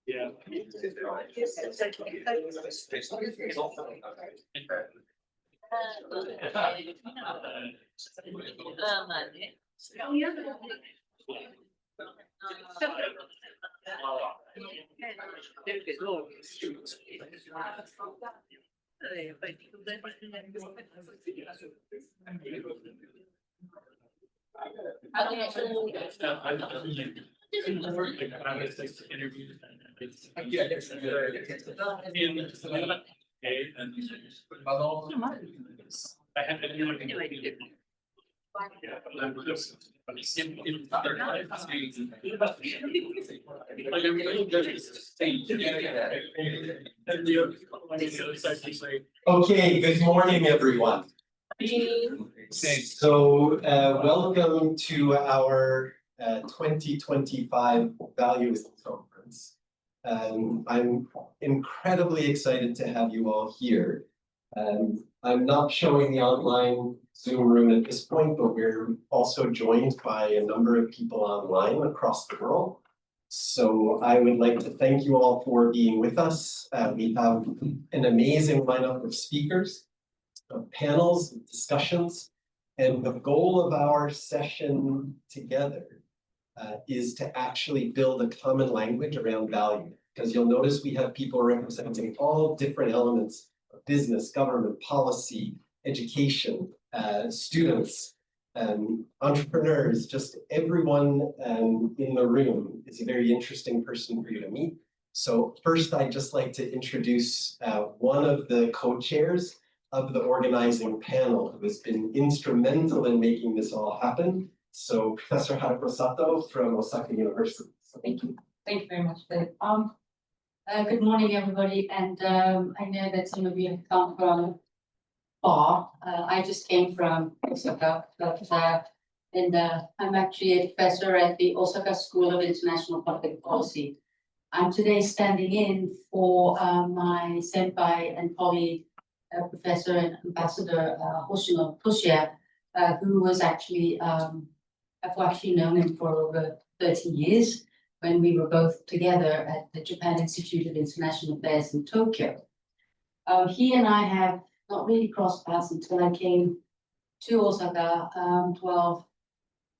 Yeah. Okay, good morning, everyone. So, welcome to our 2025 Valuism Conference. I'm incredibly excited to have you all here. I'm not showing the online Zoom room at this point, but we're also joined by a number of people online across the world. So I would like to thank you all for being with us. We have an amazing lineup of speakers, of panels, of discussions, and the goal of our session together is to actually build a common language around value. Because you'll notice we have people representing all different elements of business, government, policy, education, students, entrepreneurs, just everyone in the room is a very interesting person for you to meet. So first, I'd just like to introduce one of the co-chairs of the organizing panel who has been instrumental in making this all happen. So Professor Haruko Sato from Osaka University. So thank you. Thank you very much, Philip. Good morning, everybody. And I know that some of you have come from far. I just came from Osaka, but I'm actually a professor at the Osaka School of International Public Policy. I'm today standing in for my senpai and colleague, Professor and Ambassador Hoshino Toshia, who was actually, I've actually known him for over 30 years when we were both together at the Japan Institute of International Affairs in Tokyo. He and I have not really crossed paths until I came to Osaka 12,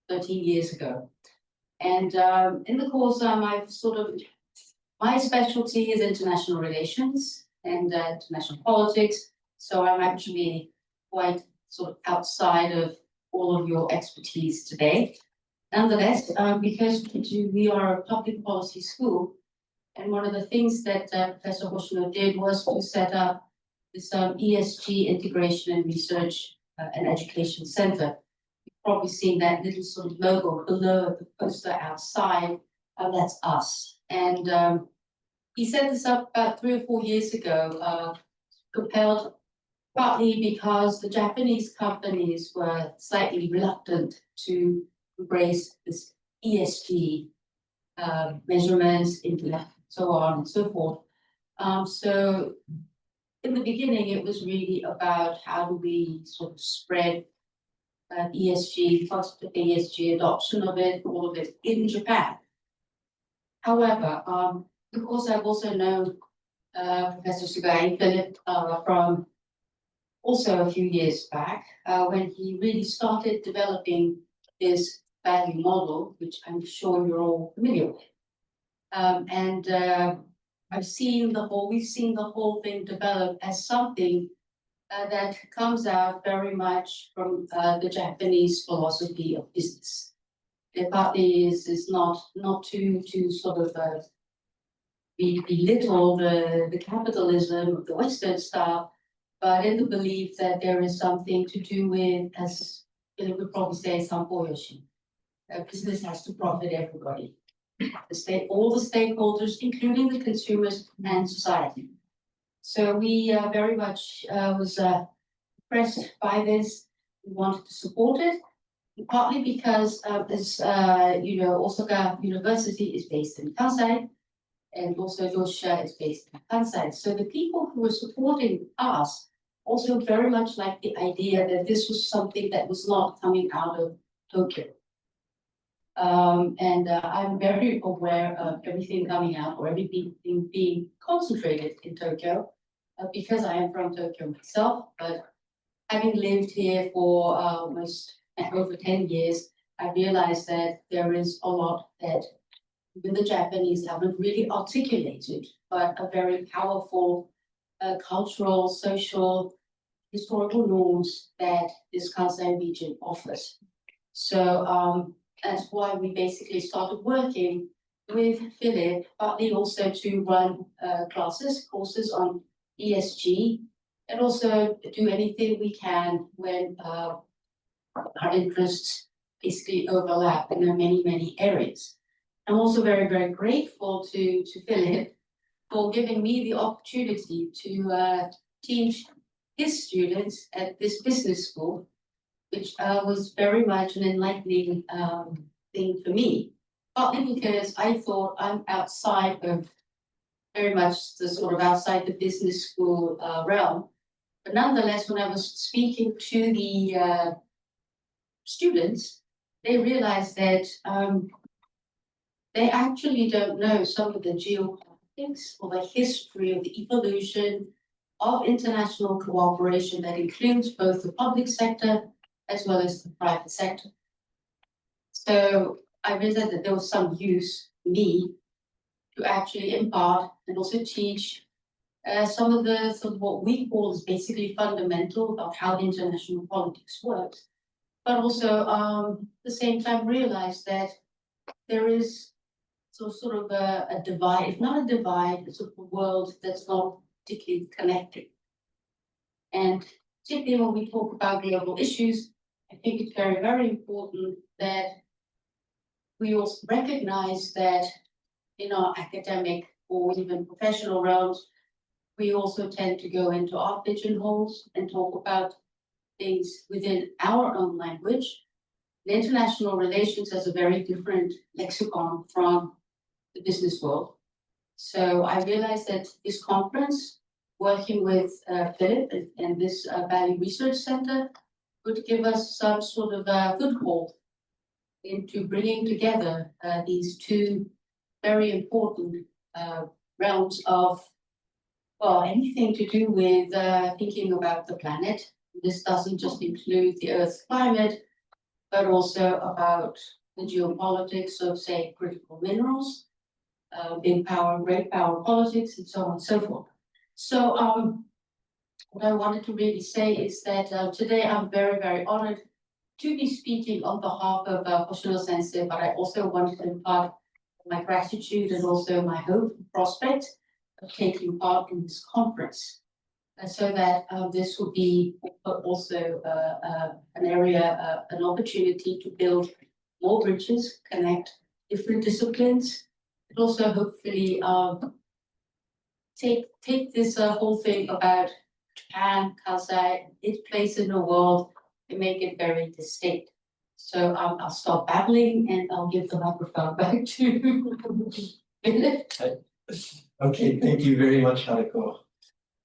13 years ago. And in the course, I've my specialty is international relations and international politics. So I'm actually quite outside of all of your expertise today. Nonetheless, because we are a public policy school, and one of the things that Professor Hoshino did was to set up this ESG Integration and Research and Education Center. You've probably seen that little logo below the poster outside. That's us. And he set this up about 3 or 4 years ago, propelled partly because the Japanese companies were slightly reluctant to embrace this ESG measurements, so on and so forth. So in the beginning, it was really about how do we spread ESG, positive ESG adoption of it, all of it in Japan. However, of course, I've also known Professor Sugai, Philip, from also a few years back, when he really started developing his value model, which I'm sure you're all familiar with. We've seen the whole thing develop as something that comes out very much from the Japanese philosophy of business. It partly is not to belittle the capitalism of the Western style, but in the belief that there is something to do with, as Philip would probably say, Yoshie. Business has to profit everybody. all the stakeholders, including the consumers and society. So we very much was impressed by this. We wanted to support it, partly because as you know, Osaka University is based in Kansai, and also Yoshie is based in Kansai. So the people who were supporting us also very much liked the idea that this was something that was not coming out of Tokyo. I'm very aware of everything coming out or everything being concentrated in Tokyo because I am from Tokyo myself. But having lived here for almost over 10 years, I realized that there is a lot that even the Japanese haven't really articulated, but a very powerful cultural, social, historical norms that this Kansai region offers. So that's why we basically started working with Philip, partly also to run courses on ESG, and also do anything we can when our interests basically overlap in many areas. I'm also very, very grateful to Philip for giving me the opportunity to teach his students at this business school, which was very much an enlightening thing for me, partly because I thought I'm outside of very much the sort of outside the business school realm. But nonetheless, when I was speaking to the students, they realized that they actually don't know some of the geopolitics or the history of the evolution of international cooperation that includes both the public sector as well as the private sector. So I realized that there was some use for me to actually impart and also teach some of the sort of what we call is basically fundamental of how international politics works, but also at the same time realize that there is sort of a divide, if not a divide, it's a world that's not particularly connected. And particularly when we talk about global issues, I think it's very, very important that we also recognize that in our academic or even professional realms, we also tend to go into our pigeonholes and talk about things within our own language. The international relations has a very different lexicon from the business world. So I realized that this conference, working with Philip and this Value Research Center, would give us some sort of a foothold into bringing together these two very important realms of, well, anything to do with thinking about the planet. This doesn't just include the Earth's climate, but also about the geopolitics of, say, critical minerals, big power, great power politics, and so on and so forth. So what I wanted to really say is that today I'm very, very honored to be speaking on behalf of Hoshino Sensei, but I also wanted to impart my gratitude and also my hope and prospect of taking part in this conference. And so that this will be also an area, an opportunity to build more bridges, connect different disciplines, and also hopefully take this whole thing about Japan, Kansai, its place in the world, and make it very distinct. So I'll stop babbling and I'll give the microphone back to Philip. Okay, thank you very much, Hanako.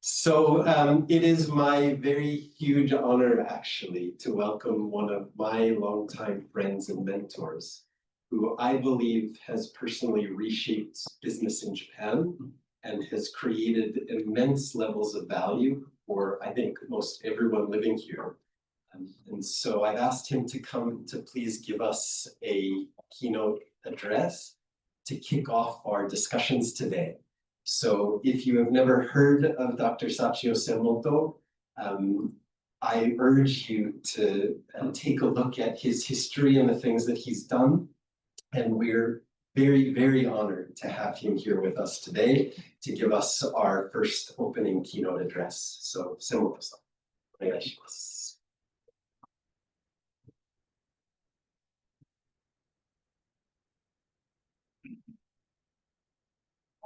So it is my very huge honor, actually, to welcome one of my longtime friends and mentors, who I believe has personally reshaped business in Japan and has created immense levels of value for, I think, most everyone living here. And so I've asked him to come to please give us a keynote address to kick off our discussions today. So if you have never heard of Dr. Sachio Semmoto, I urge you to take a look at his history and the things that he's done. And we're very, very honored to have him here with us today to give us our first opening keynote address. So, Semmoto-san, onegaishimasu.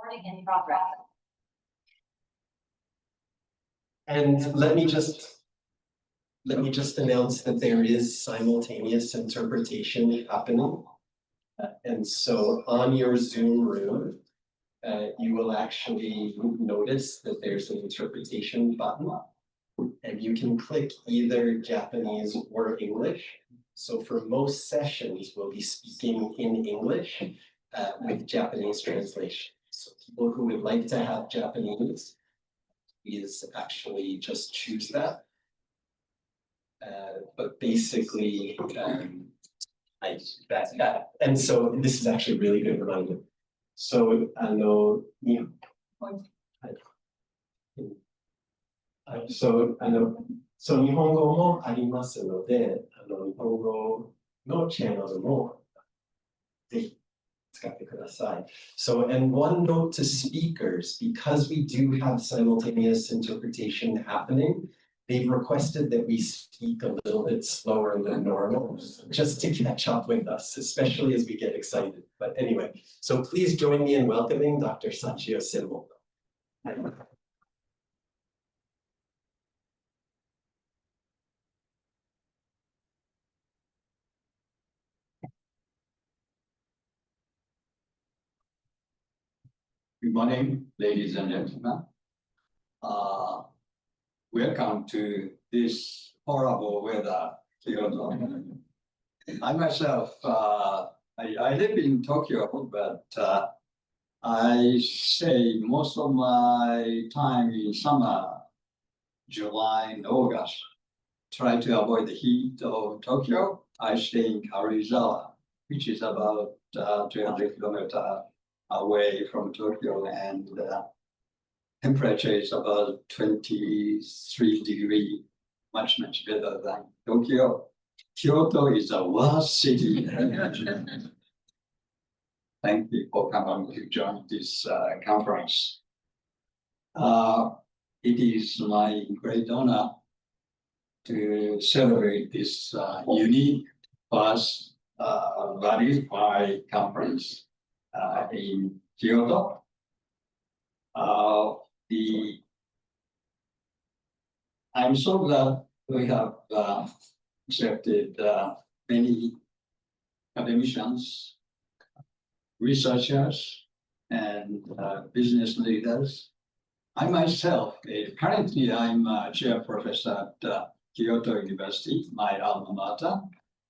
Recording in progress. And let me just announce that there is simultaneous interpretation happening. And so on your Zoom room, you will actually notice that there's an interpretation button. And you can click either Japanese or English. So for most sessions, we'll be speaking in English with Japanese translation. So people who would like to have Japanese, please actually just choose that. But basically, and so this is actually a really good reminder. So,そう、日本語もありますので、日本語のチャンネルもぜひ使ってください。So, and one note to speakers, because we do have simultaneous interpretation happening, they've requested that we speak a little bit slower than normal, just to catch up with us, especially as we get excited. But anyway, so please join me in welcoming Dr. Sachio Semmoto. Good morning, ladies and gentlemen. Welcome to this horrible weather, Kyoto. I myself, I live in Tokyo, but I stay most of my time in summer, July and August. Try to avoid the heat of Tokyo. I stay in Karuizawa, which is about 200 kilometers away from Tokyo, and temperature is about 23 degrees, much better than Tokyo. Kyoto is a worst city. Thank you for coming to join this conference. It is my great honor to celebrate this unique first Valuufy conference in Kyoto. I'm so glad we have accepted many academicians, researchers, and business leaders. I myself, currently I'm a chair professor at Kyoto University, my alma mater,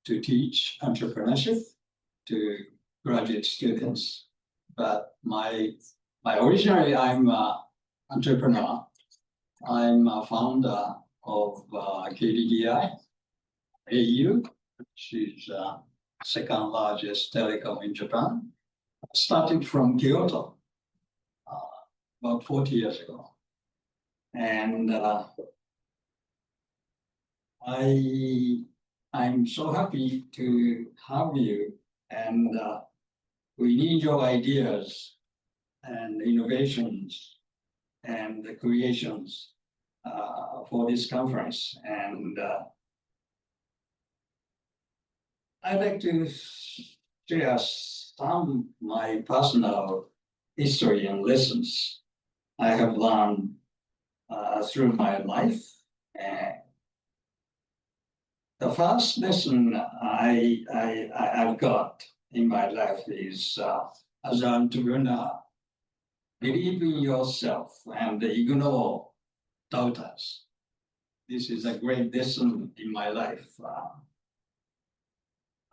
to teach entrepreneurship to graduate students. But originally I'm an entrepreneur. I'm a founder of KDDI, AU, which is second largest telecom in Japan. Started from Kyoto about 40 years ago. And I'm so happy to have you, and we need your ideas and innovations and the creations for this conference. And I'd like to share some of my personal history and lessons I have learned through my life. The first lesson I've got in my life is as an entrepreneur, believe in yourself and ignore doubters. This is a great lesson in my life.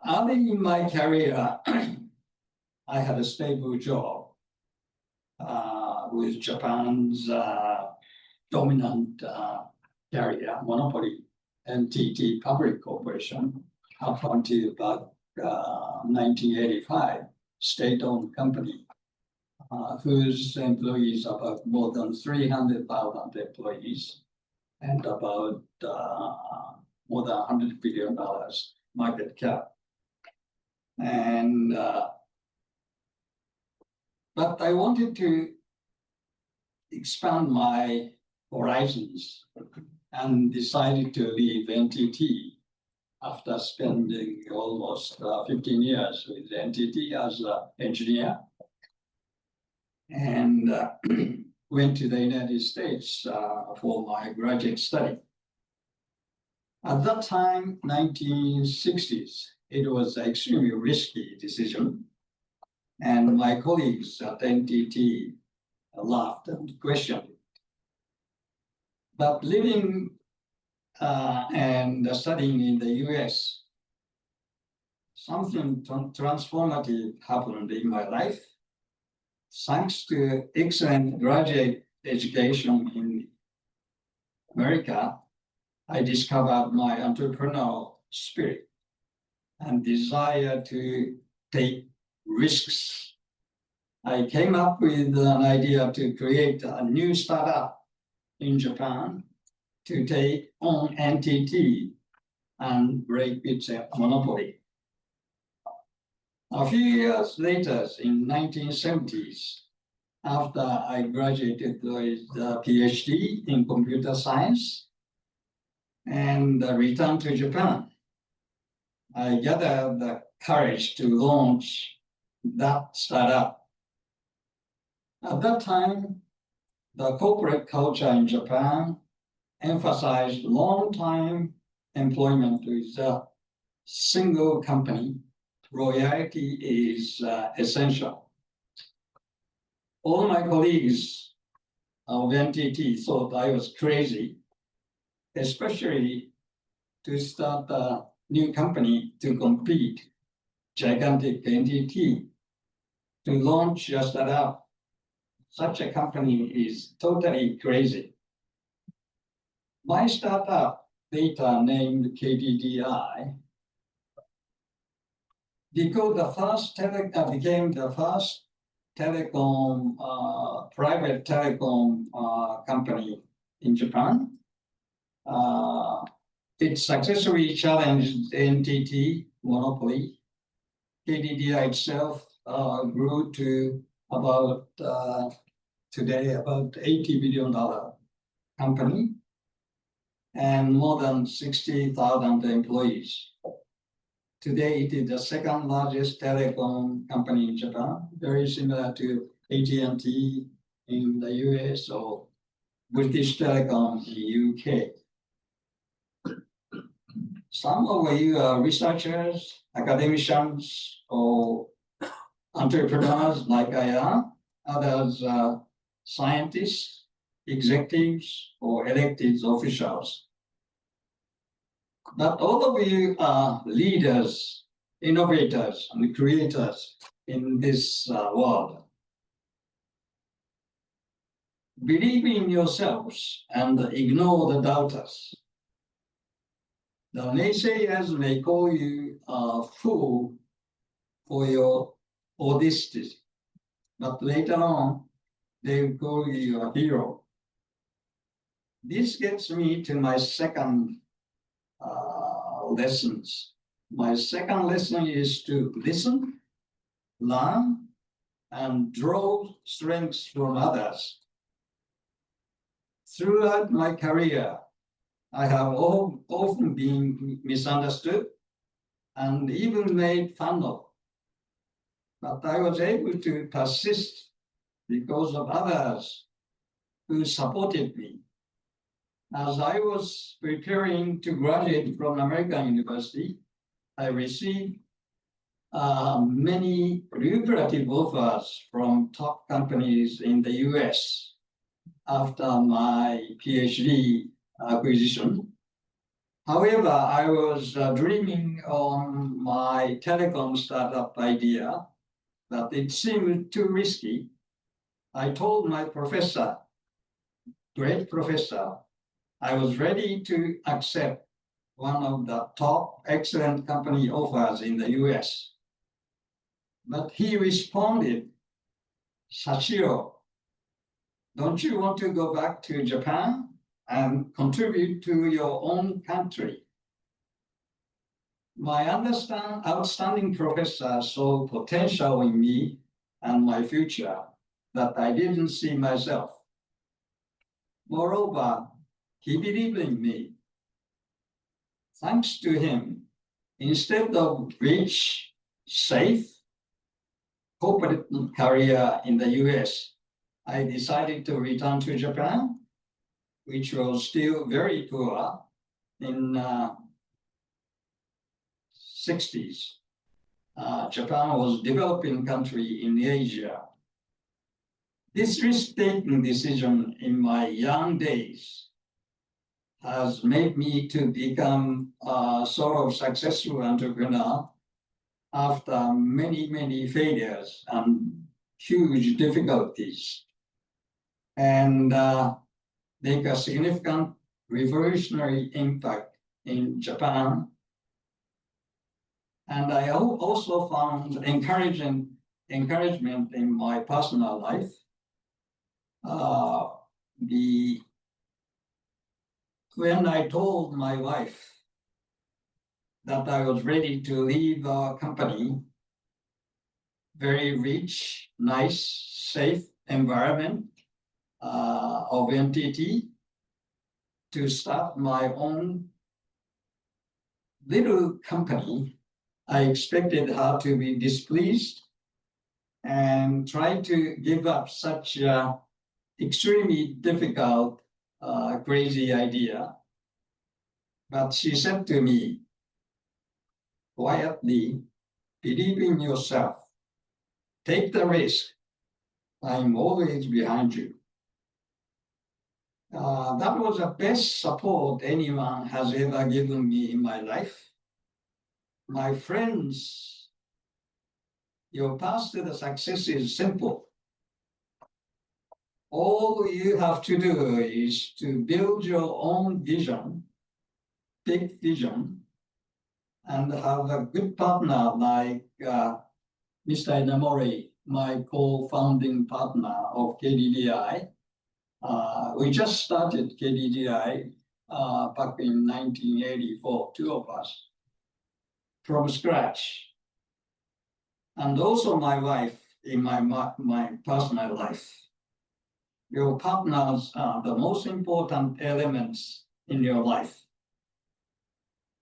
Early in my career, I had a stable job with Japan's dominant carrier, monopoly, NTT Public Corporation, up until about 1985, state-owned company, whose employees about more than 300,000 employees, and about more than $100 billion market cap. And but I wanted to expand my horizons and decided to leave NTT after spending almost 15 years with NTT as an engineer. and went to the United States for my graduate study. At that time, 1960s, it was an extremely risky decision. And my colleagues at NTT laughed and questioned it. But living and studying in the US, something transformative happened in my life. Thanks to excellent graduate education in America, I discovered my entrepreneurial spirit and desire to take risks. I came up with an idea to create a new startup in Japan to take on NTT and break its monopoly. A few years later, in 1970s, after I graduated with a PhD in computer science and returned to Japan, I gathered the courage to launch that startup. At that time, the corporate culture in Japan emphasized long-time employment with a single company. Loyalty is essential. All my colleagues of NTT thought I was crazy, especially to start a new company to compete, gigantic NTT, to launch a startup. Such a company is totally crazy. My startup, later named KDDI, became the first telecom, private telecom company in Japan. It successfully challenged NTT monopoly. KDDI itself grew to about today about $80 billion company and more than 60,000 employees. Today, it is the second largest telecom company in Japan, very similar to AT&T in the US or British Telecom in the UK. Some of you are researchers, academicians, or entrepreneurs like I am. Others are scientists, executives, or elected officials. But all of you are leaders, innovators, and creators in this world. Believe in yourselves and ignore the doubters. The naysayers may call you a fool for your audacity, but later on, they will call you a hero. This gets me to my second lessons. My second lesson is to listen, learn, and draw strengths from others. Throughout my career, I have often been misunderstood and even made fun of. But I was able to persist because of others who supported me. As I was preparing to graduate from American University, I received many lucrative offers from top companies in the US after my PhD acquisition. However, I was dreaming on my telecom startup idea, but it seemed too risky. I told my professor, great professor, I was ready to accept one of the top excellent company offers in the US. But he responded, Sachio, don't you want to go back to Japan and contribute to your own country? My outstanding professor saw potential in me and my future that I didn't see myself. Moreover, he believed in me. Thanks to him, instead of rich, safe corporate career in the US, I decided to return to Japan, which was still very poor in 60s. Japan was a developing country in Asia. This risk-taking decision in my young days has made me to become a sort of successful entrepreneur after many, many failures and huge difficulties, and make a significant revolutionary impact in Japan. And I also found encouragement in my personal life. When I told my wife that I was ready to leave a company, very rich, nice, safe environment of NTT, to start my own little company, I expected her to be displeased and try to give up such a extremely difficult, crazy idea. But she said to me, quietly, believe in yourself, take the risk, I'm always behind you. That was the best support anyone has ever given me in my life. My friends, your path to the success is simple. All you have to do is to build your own vision, big vision, and have a good partner like Mr. Inamori, my co-founding partner of KDDI. We just started KDDI back in 1984, two of us, from scratch. And also my wife in my personal life. Your partners are the most important elements in your life.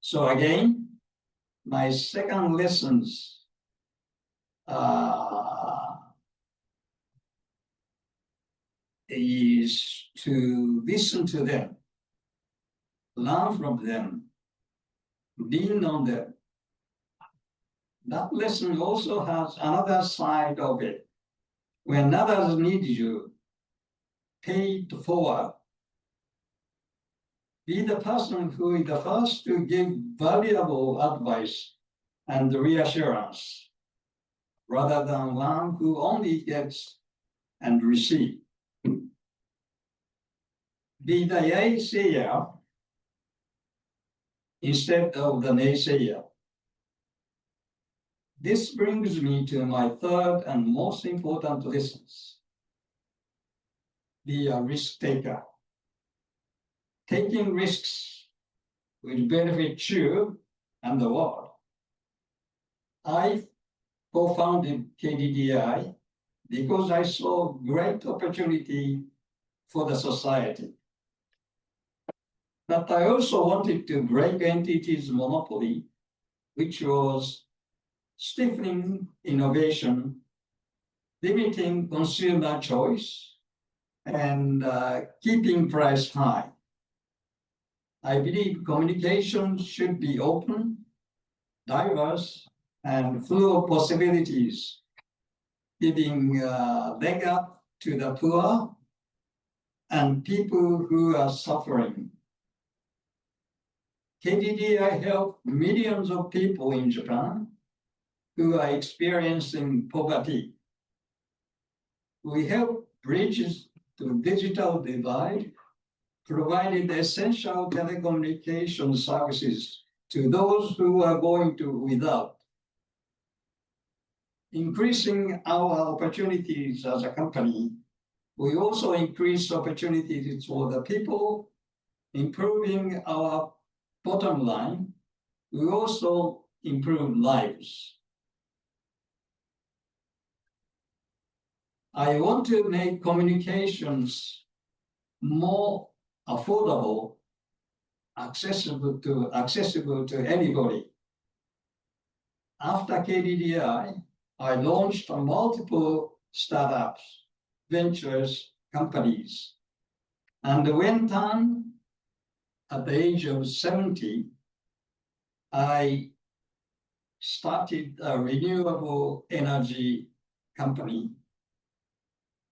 So again, my second lessons is to listen to them, learn from them, lean on them. That lesson also has another side of it. When others need you, pay it forward. Be the person who is the first to give valuable advice and reassurance, rather than one who only gets and receives. Be the yay-sayer instead of the naysayer. This brings me to my third and most important lessons. Be a risk taker. Taking risks will benefit you and the world. I co-founded KDDI because I saw great opportunity for the society. But I also wanted to break NTT's monopoly, which was stifling innovation, limiting consumer choice, and keeping price high. I believe communication should be open, diverse, and full of possibilities, giving leg up to the poor and people who are suffering. KDDI helped millions of people in Japan who are experiencing poverty. We help bridge the digital divide, provided essential telecommunication services to those who are going to without. Increasing our opportunities as a company, we also increase opportunities for the people, improving our bottom line. We also improve lives. I want to make communications more affordable, accessible to anybody. After KDDI, I launched multiple startups ventures companies. And went on at the age of 70, I started a renewable energy company.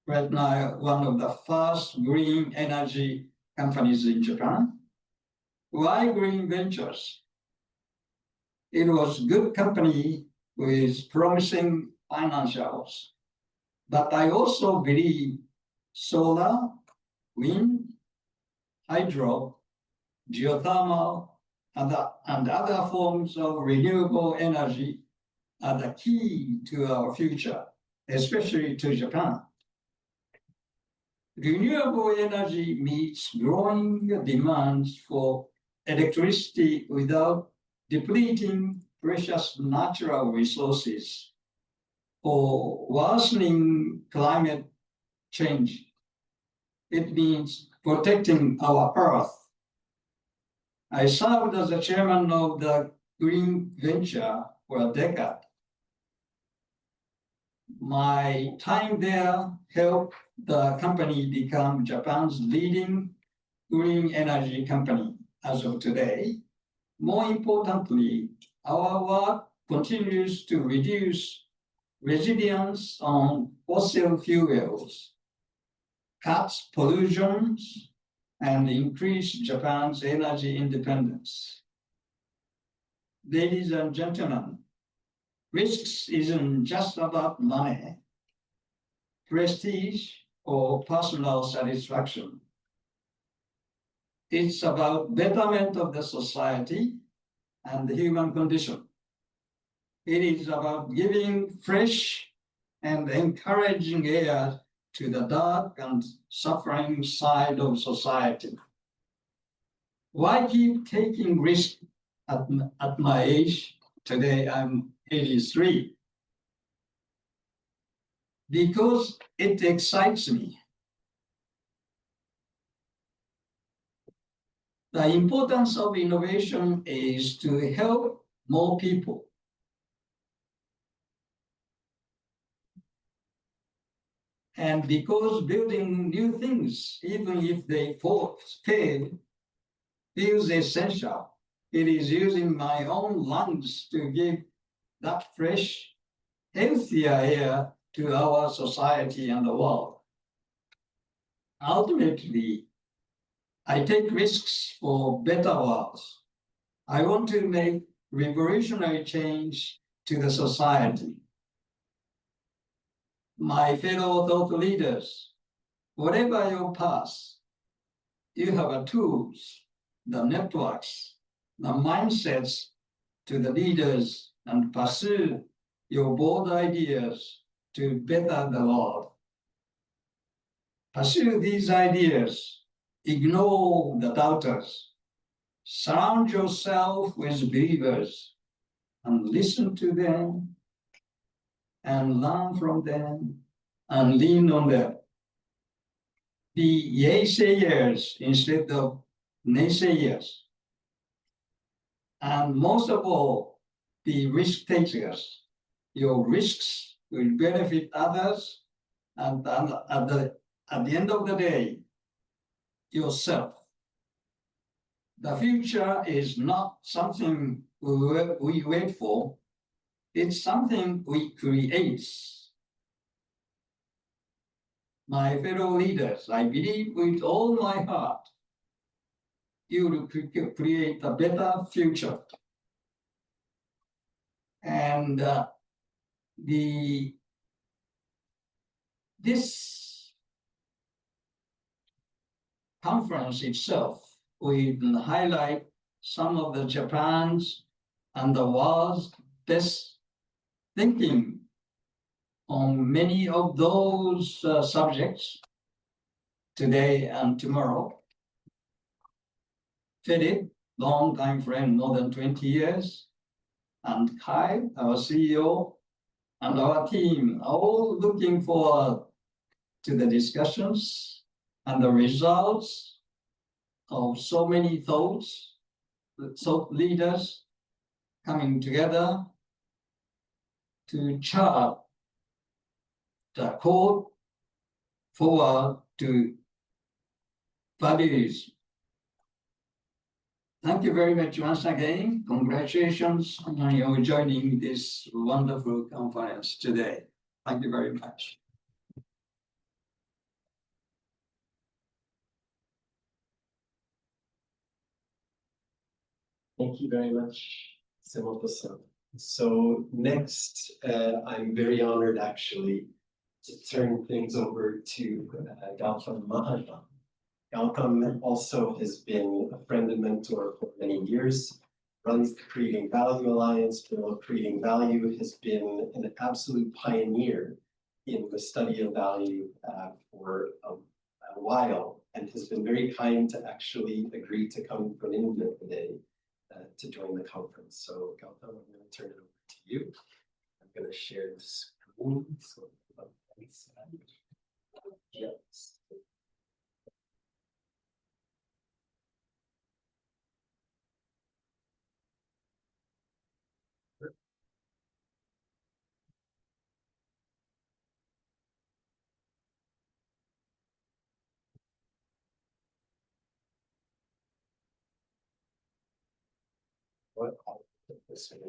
Right now, one of the first green energy companies in Japan. Why Green Ventures? It was good company with promising financials. But I also believe solar, wind, hydro, geothermal, and other forms of renewable energy are the key to our future, especially to Japan. Renewable energy meets growing demands for electricity without depleting precious natural resources or worsening climate change. It means protecting our earth. I served as the chairman of the Green Venture for a decade. My time there helped the company become Japan's leading green energy company as of today. More importantly, our work continues to reduce reliance on fossil fuels, cut pollution, and increase Japan's energy independence. Ladies and gentlemen, risks isn't just about money, prestige, or personal satisfaction. It's about betterment of the society and the human condition. It is about giving fresh and encouraging air to the dark and suffering side of society. Why keep taking risks at my age? Today I'm 83. Because it excites me. The importance of innovation is to help more people. And because building new things, even if they fail, feels essential, it is using my own lungs to give that fresh, healthier air to our society and the world. Ultimately, I take risks for better worlds. I want to make revolutionary change to the society. My fellow thought leaders, whatever your path, you have the tools, the networks, the mindsets to the leaders and pursue your bold ideas to better the world. Pursue these ideas, ignore the doubters, surround yourself with believers and listen to them and learn from them and lean on them. Be yay-sayers instead of naysayers. And most of all, be risk-takers. Your risks will benefit others, and at the end of the day, yourself. The future is not something we wait for, it's something we create. My fellow leaders, I believe with all my heart, you will create a better future. And this conference itself will highlight some of the Japan's and the world's best thinking on many of those subjects today and tomorrow. Philip, long-time friend, more than 20 years, and Kai, our CEO, and our team are all looking forward to the discussions and the results of so many thought leaders coming together to chart the code forward to values. Thank you very much once again. Congratulations on your joining this wonderful conference today. Thank you very much. Thank you very much, Semmoto-san. So next, I'm very honored actually to turn things over to Gautam Mahajan. Gautam also has been a friend and mentor for many years, runs the Creating Value Alliance. Creating Value has been an absolute pioneer in the study of value for a while, and has been very kind to actually agree to come from India today to join the conference. So Gautam, I'm going to turn it over to you. I'm going to share the screen. So, yes. What I'll put this in.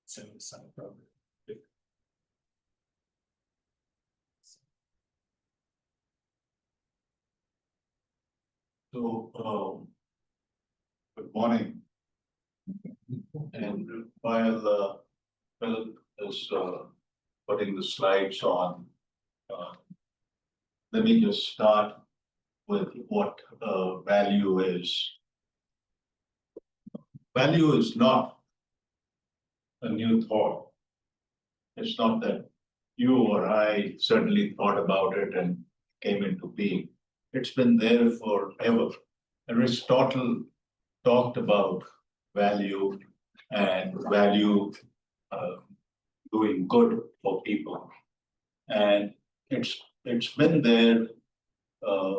So some program. So, good morning. And while Philip is putting the slides on, let me just start with what value is. Value is not a new thought. It's not that you or I certainly thought about it and came into being. It's been there forever. Aristotle talked about value and value doing good for people. And it's been there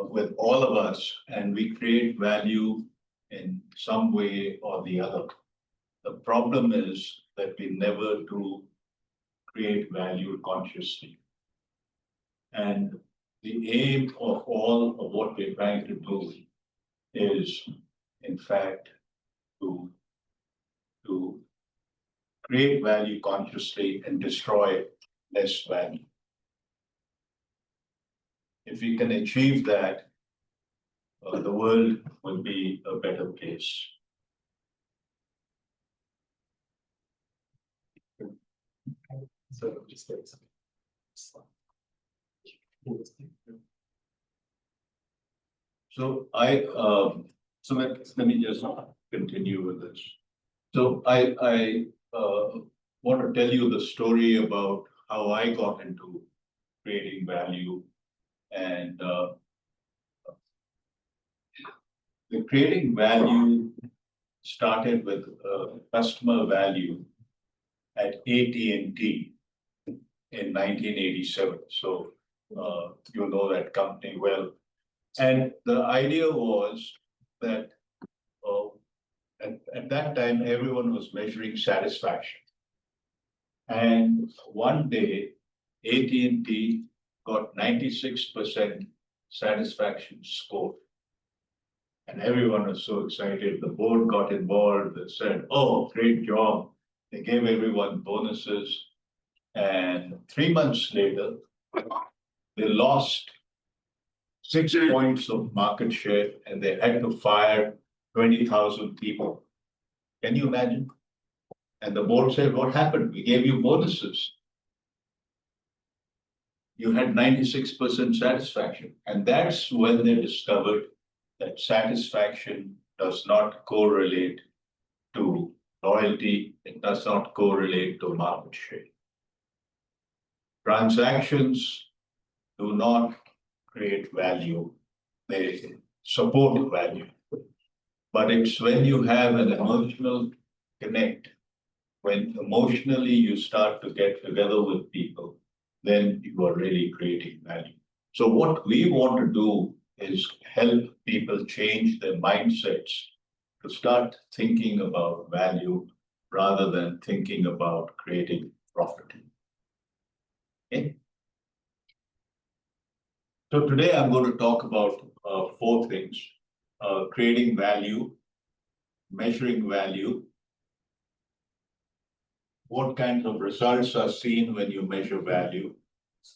with all of us, and we create value in some way or the other. The problem is that we never do create value consciously. And the aim of all of what we're trying to do is, in fact, to create value consciously and destroy less value. If we can achieve that, the world will be a better place. So just get some slide. So let me just continue with this. So I want to tell you the story about how I got into creating value, and the creating value started with customer value at AT&T in 1987. So you know that company well. And the idea was that at that time, everyone was measuring satisfaction. And one day, AT&T got 96% satisfaction score. And everyone was so excited. The board got involved. They said, oh, great job. They gave everyone bonuses. And 3 months later, they lost 6 points of market share, and they had to fire 20,000 people. Can you imagine? And the board said, what happened? We gave you bonuses. You had 96% satisfaction. And that's when they discovered that satisfaction does not correlate to loyalty. It does not correlate to market share. Transactions do not create value. They support value. But it's when you have an emotional connect, when emotionally you start to get together with people, then you are really creating value. So what we want to do is help people change their mindsets to start thinking about value rather than thinking about creating profit. Okay. So today I'm going to talk about four things: creating value, measuring value, what kinds of results are seen when you measure value,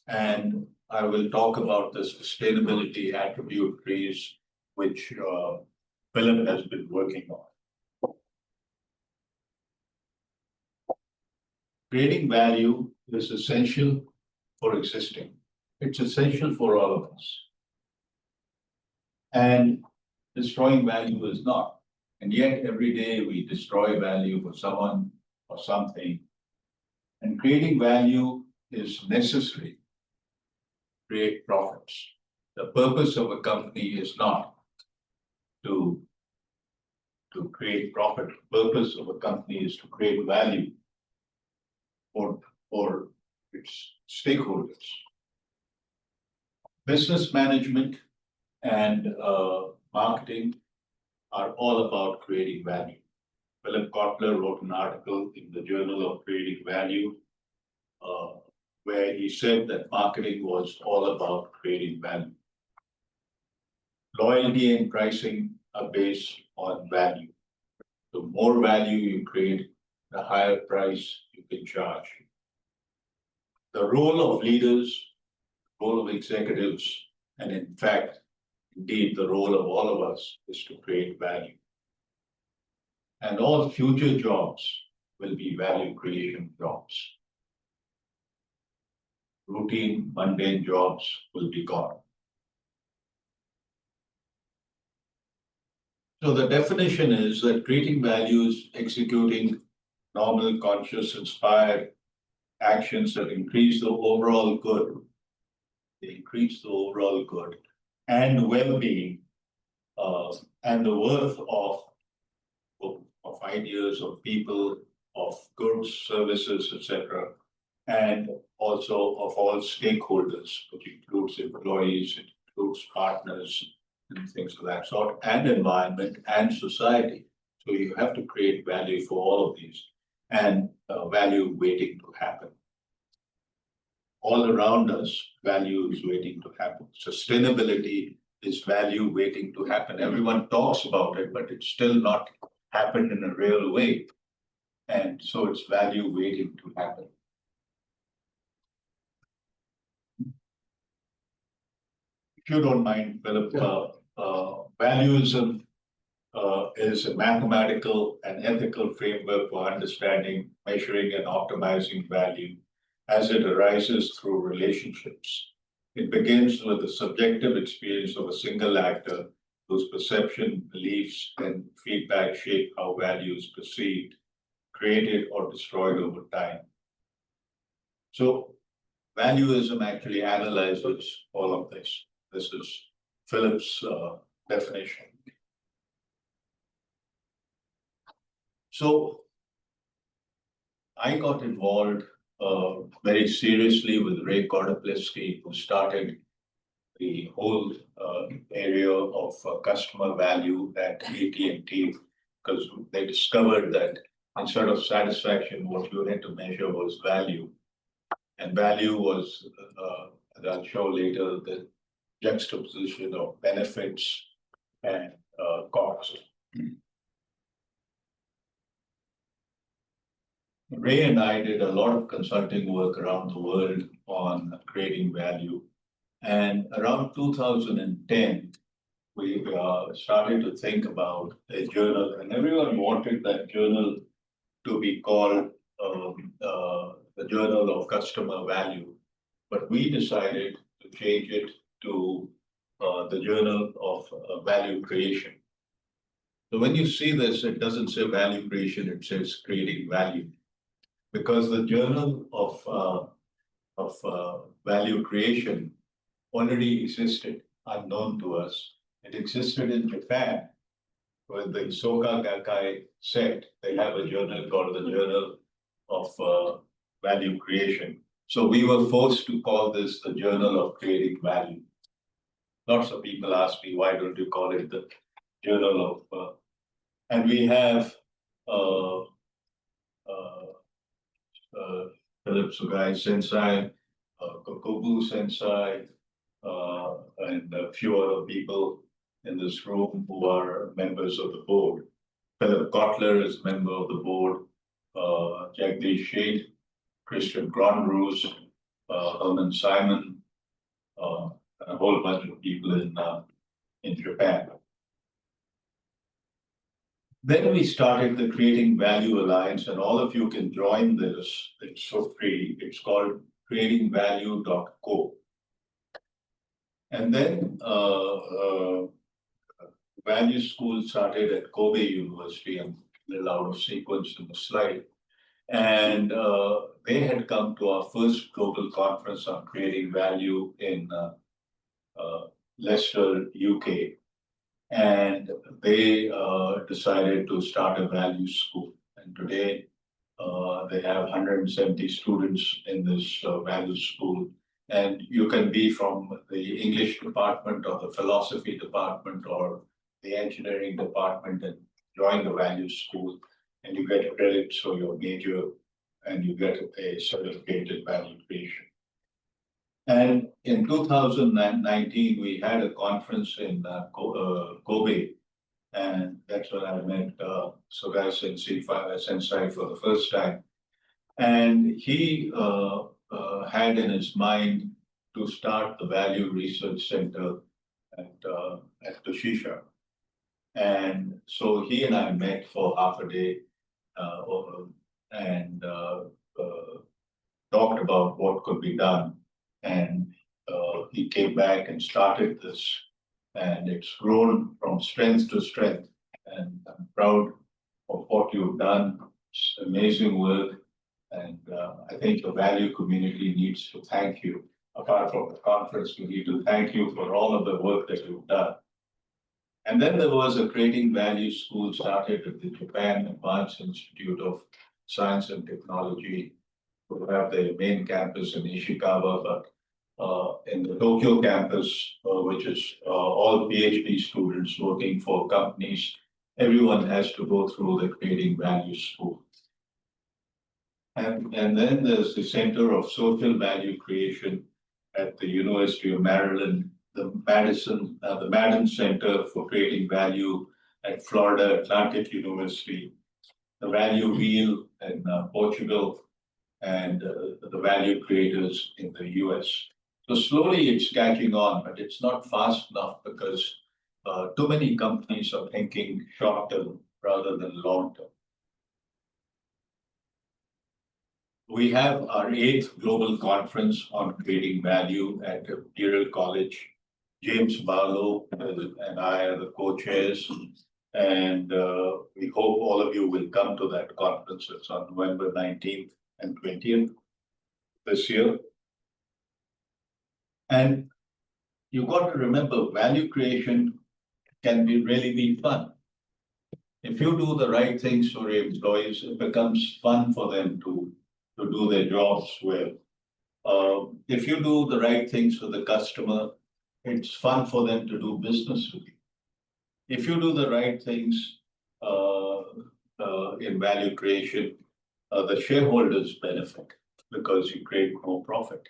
and I will talk about the sustainability attribute trees, which Philip has been working on. Creating value is essential for existing. It's essential for all of us. And destroying value is not. And yet every day we destroy value for someone or something. And creating value is necessary to create profits. The purpose of a company is not to create profit. The purpose of a company is to create value for its stakeholders. Business management and marketing are all about creating value. Philip Kotler wrote an article in the Journal of Creating Value where he said that marketing was all about creating value. Loyalty and pricing are based on value. The more value you create, the higher price you can charge. The role of leaders, role of executives, and in fact, indeed, the role of all of us is to create value. And all future jobs will be value creation jobs. Routine, mundane jobs will be gone. So the definition is that creating value is executing normal, conscious, inspired actions that increase the overall good. They increase the overall good and well-being and the worth of ideas, of people, of goods, services, etc., and also of all stakeholders, which includes employees, it includes partners, and things of that sort, and environment and society. So you have to create value for all of these and value waiting to happen. All around us, value is waiting to happen. Sustainability is value waiting to happen. Everyone talks about it, but it's still not happened in a real way. And so it's value waiting to happen. If you don't mind, Philip, Valuism is a mathematical and ethical framework for understanding, measuring, and optimizing value as it arises through relationships. It begins with the subjective experience of a single actor whose perception, beliefs, and feedback shape how value is perceived, created, or destroyed over time. So Valuism actually analyzes all of this. This is Philip's definition. So I got involved very seriously with Ray Kordopleski, who started the whole area of customer value at AT&T, because they discovered that instead of satisfaction, what you had to measure was value. And value was, as I'll show later, the juxtaposition of benefits and cost. Ray and I did a lot of consulting work around the world on creating value. And around 2010, we started to think about a journal, and everyone wanted that journal to be called the Journal of Customer Value. But we decided to change it to the Journal of Value Creation. So when you see this, it doesn't say value creation, it says creating value. Because the Journal of Value Creation already existed, unknown to us. It existed in Japan, with the Soka Gakkai sect. They have a journal called the Journal of Value Creation. So we were forced to call this the Journal of Creating Value. Lots of people ask me, why don't you call it the Journal of, and we have Philip Sugai Sensei, Kokobu Sensei, and a few other people in this room who are members of the board. Philip Kotler is a member of the board, Jagdish Sheth, Christian Gronrus, Herman Simon, and a whole bunch of people in Japan. Then we started the Creating Value Alliance, and all of you can join this. It's so free. It's called creatingvalue.co. And then Value School started at Kobe University. I'm a little out of sequence in the slide. And they had come to our first global conference on creating value in Leicester, UK. And they decided to start a value school. And today they have 170 students in this value school. And you can be from the English department or the philosophy department or the engineering department and join the value school. And you get credits for your major and you get a certificate in value creation. And in 2019, we had a conference in Kobe, and that's when I met Sugai Sensei for the first time. And he had in his mind to start the Value Research Center at Toshisha. And so he and I met for half a day and talked about what could be done. And he came back and started this, and it's grown from strength to strength. And I'm proud of what you've done. It's amazing work. And I think the value community needs to thank you. Apart from the conference, we need to thank you for all of the work that you've done. And then there was a Creating Value School started at the Japan Advanced Institute of Science and Technology, who have their main campus in Ishikawa, but in the Tokyo campus, which is all PhD students working for companies, everyone has to go through the Creating Value School. And then there's the Center of Social Value Creation at the University of Maryland, the Madden Center for Creating Value at Florida Atlantic University, the Value Wheel in Portugal, and the value creators in the US. So slowly it's catching on, but it's not fast enough because too many companies are thinking short term rather than long term. We have our 8th global conference on creating value at Imperial College. James Barlow and I are the co-chairs, and we hope all of you will come to that conference. It's on November 19th and 20th this year. And you've got to remember, value creation can really be fun. If you do the right things for your employees, it becomes fun for them to do their jobs well. If you do the right things for the customer, it's fun for them to do business with you. If you do the right things in value creation, the shareholders benefit because you create more profit.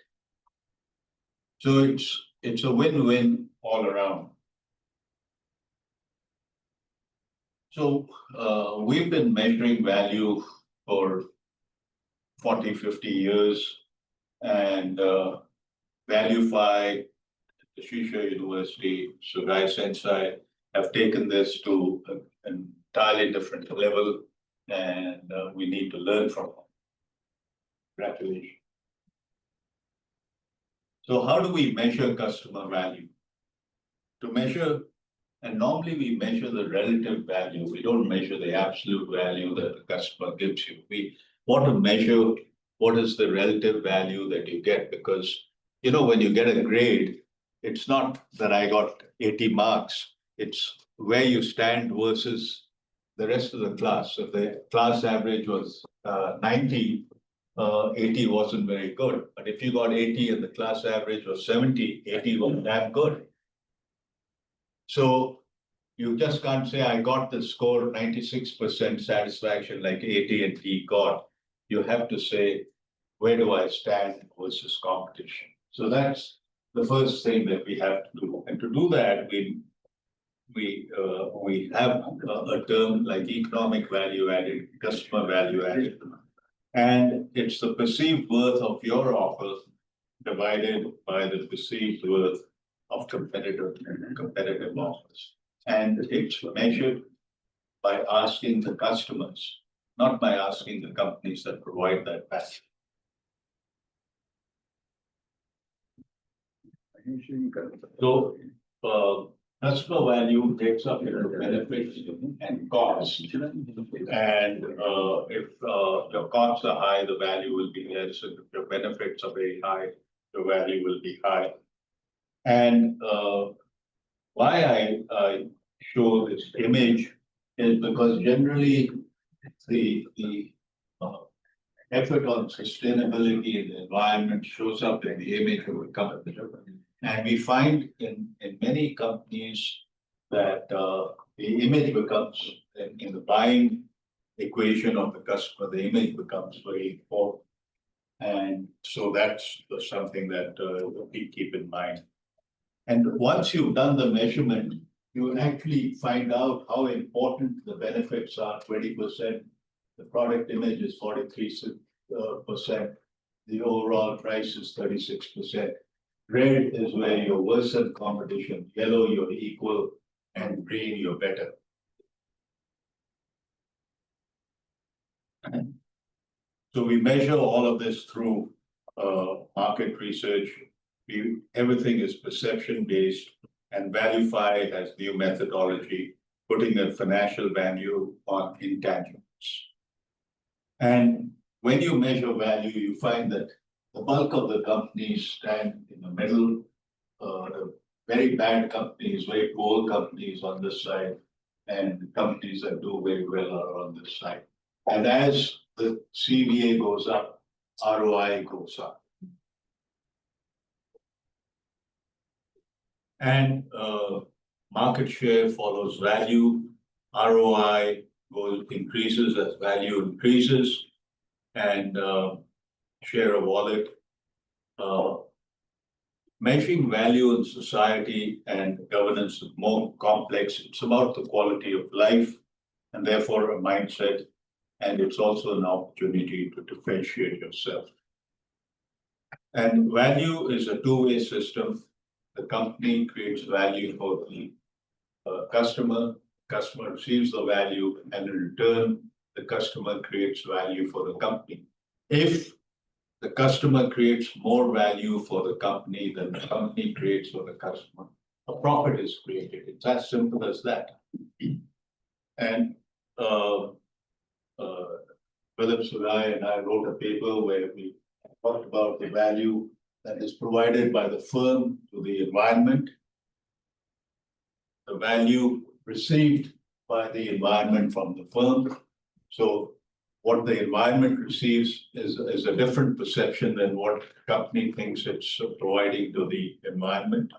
So it's a win-win all around. So we've been measuring value for 40, 50 years, and Valuufy, the Shisha University, Sugai Sensei have taken this to an entirely different level, and we need to learn from them. Congratulations. So how do we measure customer value? To measure, and normally we measure the relative value. We don't measure the absolute value that the customer gives you. We want to measure what is the relative value that you get, because, you know, when you get a grade, it's not that I got 80 marks, it's where you stand versus the rest of the class. If the class average was 90, 80 wasn't very good. But if you got 80 and the class average was 70, 80 was damn good. So you just can't say, I got the score 96% satisfaction like 80 and he got. You have to say, where do I stand versus competition? So that's the first thing that we have to do. And to do that, we have a term like economic value added, customer value added. And it's the perceived worth of your offer divided by the perceived worth of competitive offers. And it's measured by asking the customers, not by asking the companies that provide that value. So, customer value breaks up into benefits and costs. And if your costs are high, the value will be less. And if your benefits are very high, the value will be high. And why I show this image is because generally the effort on sustainability in the environment shows up in the image of a company. And we find in many companies that the image becomes, in the buying equation of the customer, the image becomes very important. And so that's something that we keep in mind. And once you've done the measurement, you actually find out how important the benefits are, 20%. The product image is 43%. The overall price is 36%. Red is where you're worse than competition, yellow you're equal, and green you're better. So we measure all of this through market research. Everything is perception based, and Valuufy has new methodology, putting a financial value on intangibles. And when you measure value, you find that the bulk of the companies stand in the middle. The very bad companies, very poor companies on this side, and the companies that do very well are on this side. And as the CVA goes up, ROI goes up. And market share follows value. ROI increases as value increases, and share of wallet. Measuring value in society and governance is more complex. It's about the quality of life and therefore a mindset. And it's also an opportunity to differentiate yourself. And value is a two-way system. The company creates value for the customer receives the value, and in return, the customer creates value for the company. If the customer creates more value for the company than the company creates for the customer, a profit is created. It's as simple as that. And Philip Sugai and I wrote a paper where we talked about the value that is provided by the firm to the environment, the value received by the environment from the firm. So what the environment receives is a different perception than what the company thinks it's providing to the environment.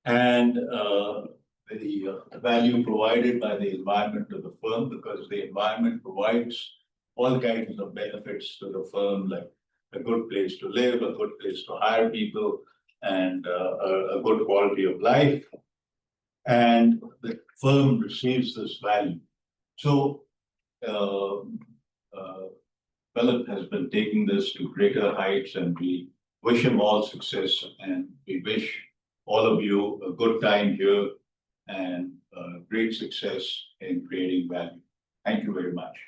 And the value provided by the environment to the firm, because the environment provides all kinds of benefits to the firm, like a good place to live, a good place to hire people, and a good quality of life. And the firm receives this value. So Philip has been taking this to greater heights, and we wish him all success, and we wish all of you a good time here and great success in creating value. Thank you very much.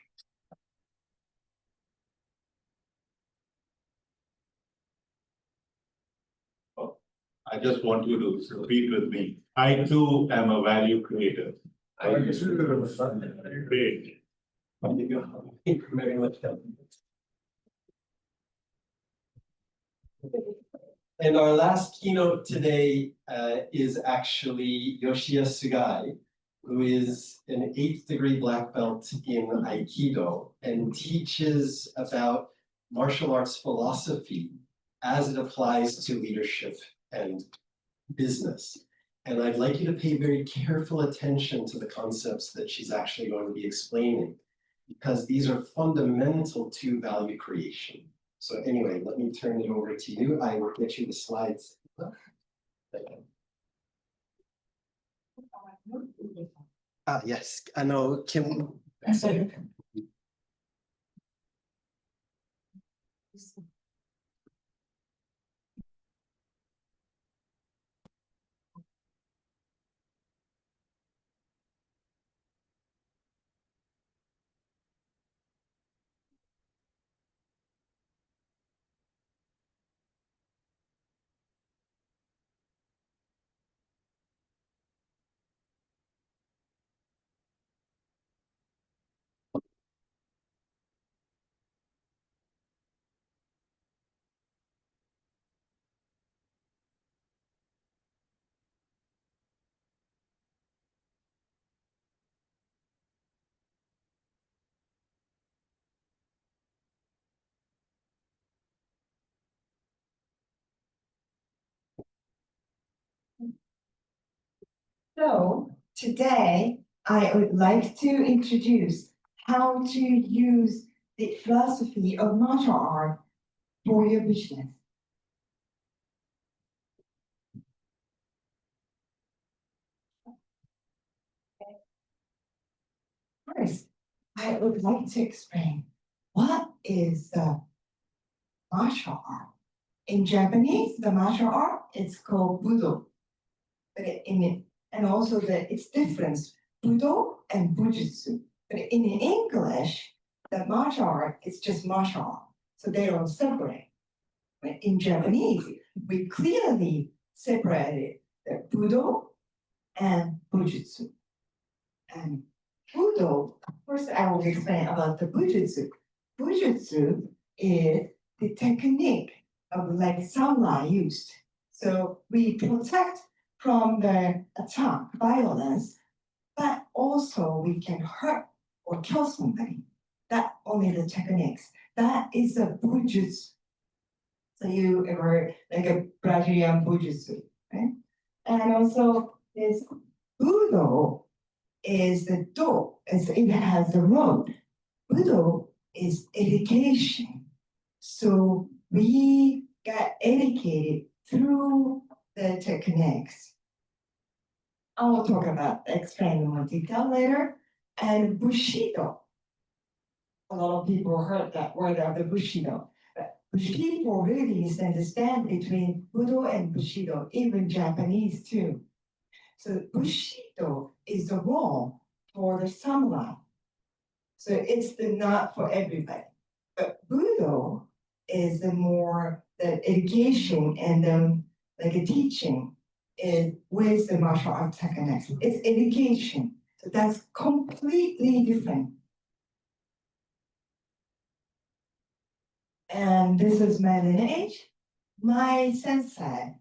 I just want you to repeat with me. I too am a value creator. Great. Very much. And our last keynote today is actually Yoshie Sugai, who is an 8th degree black belt in Aikido and teaches about martial arts philosophy as it applies to leadership and business. And I'd like you to pay very careful attention to the concepts that she's actually going to be explaining, because these are fundamental to value creation. So anyway, let me turn it over to you. I will get you the slides. Yes, I know, Kim. So today I would like to introduce how to use the philosophy of martial art for your business. First, I would like to explain what is the martial art. In Japanese, the martial art is called Budo. But and also its difference, Budo and Bujutsu. But in English, the martial art is just martial art. So they don't separate. But in Japanese, we clearly separated the Budo and Bujutsu. And Budo, first I will explain about the Bujutsu. Bujutsu is the technique of like samurai used. So we protect from the attack, violence, but also we can hurt or kill somebody. That only the techniques. That is a Bujutsu. So you ever like a Brazilian Bujutsu, right? And also this Budo is the do, it has the road. Budo is education. So we got educated through the techniques. I will talk about explain in more detail later. And Bushido. A lot of people heard that word of the Bushido. But people really misunderstand between Budo and Bushido, even Japanese too. So Bushido is the role for the samurai. So it's the not for everybody. But Budo is the more the education and like a teaching is with the martial art techniques. It's education. So that's completely different. And this is my lineage. My sensei,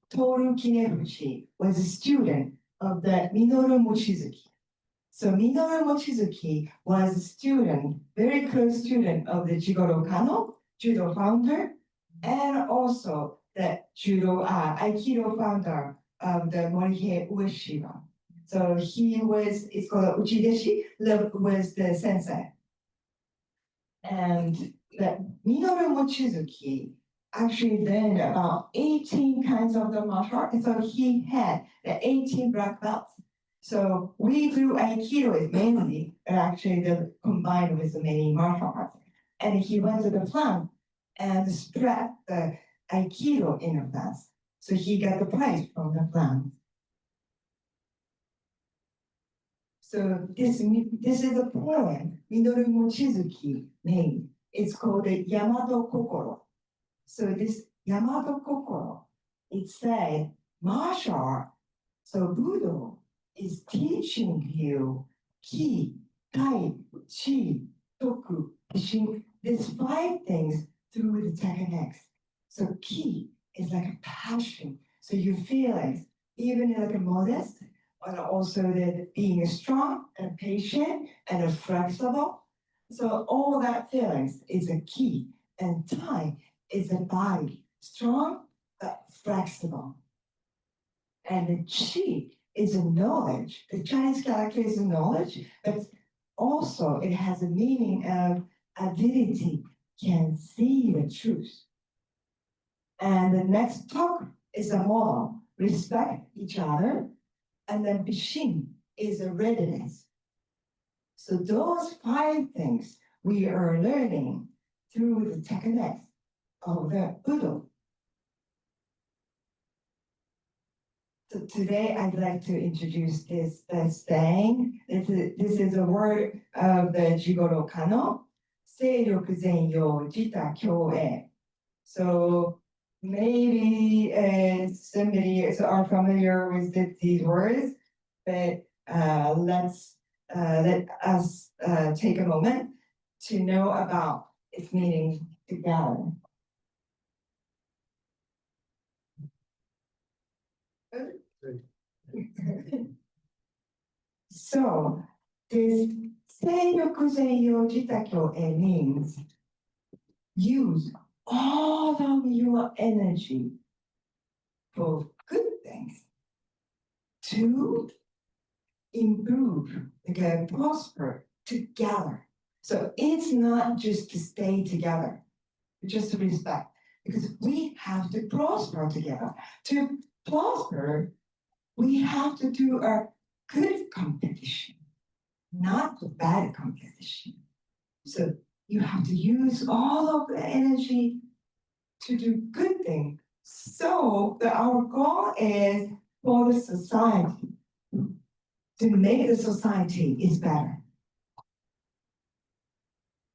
Toru Kinefuchi, was a student of the Minoru Mochizuki. So Minoru Mochizuki was a student, very close student of the Jigoro Kano, judo founder, and also the Aikido founder of the Morihei Ueshiba. So he was, it's called Uchideshi, was the sensei. And the Minoru Mochizuki actually learned about 18 kinds of the martial arts. So he had the 18 black belts. So we do Aikido is mainly, but actually combined with the many martial arts. And he went to the plant and spread the Aikido in the class. So he got the prize from the plant. So this is a poem Minoru Mochizuki made. It's called the Yamato Kokoro. So this Yamato Kokoro, it said martial art. So Budo is teaching you Ki, Tai, Chi, Toku, Shin, these 5 things through the techniques. So Ki is like a passion. So you feel it, even like a modest, and also the being strong and patient and flexible. So all that feelings is a Ki, and Tai is a body, strong but flexible. And the Chi is a knowledge. The Chinese character is a knowledge, but also it has a meaning of ability, can see the truth. And the next talk is a model, respect each other, and then Bishin is a readiness. So those 5 things we are learning through the techniques of the Buddha. So today I'd like to introduce this saying. This is a word of the Jigoro Kano, Seiryoku Zenyo, Jita, Kyoei. So maybe somebody are familiar with these words, but let us take a moment to know about its meaning together. So this Seiryoku Zenyo Jita Kyoei means use all of your energy for good things to improve, prosper together. So it's not just to stay together, just to respect, because we have to prosper together. To prosper, we have to do a good competition, not a bad competition. So you have to use all of the energy to do good things. So our goal is for the society, to make the society is better.